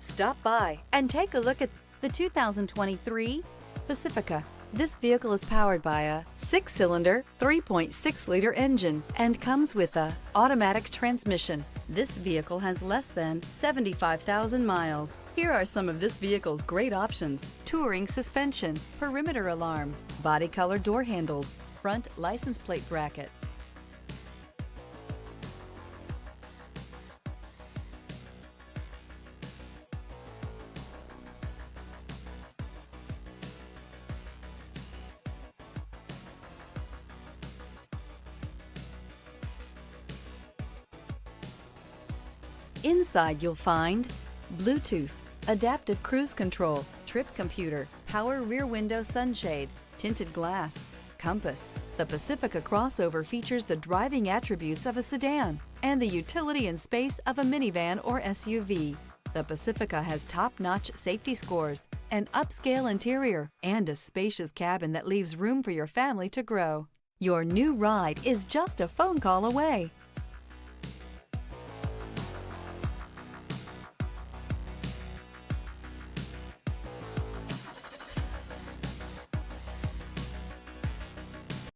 Stop by and take a look at the 2023 Pacifica. This vehicle is powered by a 6-cylinder, 3.6-liter engine and comes with a automatic transmission. This vehicle has less than 75,000 miles. Here are some of this vehicle's great options: touring suspension, perimeter alarm, body color door handles, front license plate bracket. Inside you'll find Bluetooth, adaptive cruise control, trip computer, power rear window sunshade, tinted glass, compass. The Pacifica crossover features the driving attributes of a sedan and the utility and space of a minivan or SUV. The Pacifica has top-notch safety scores, an upscale interior, and a spacious cabin that leaves room for your family to grow. Your new ride is just a phone call away.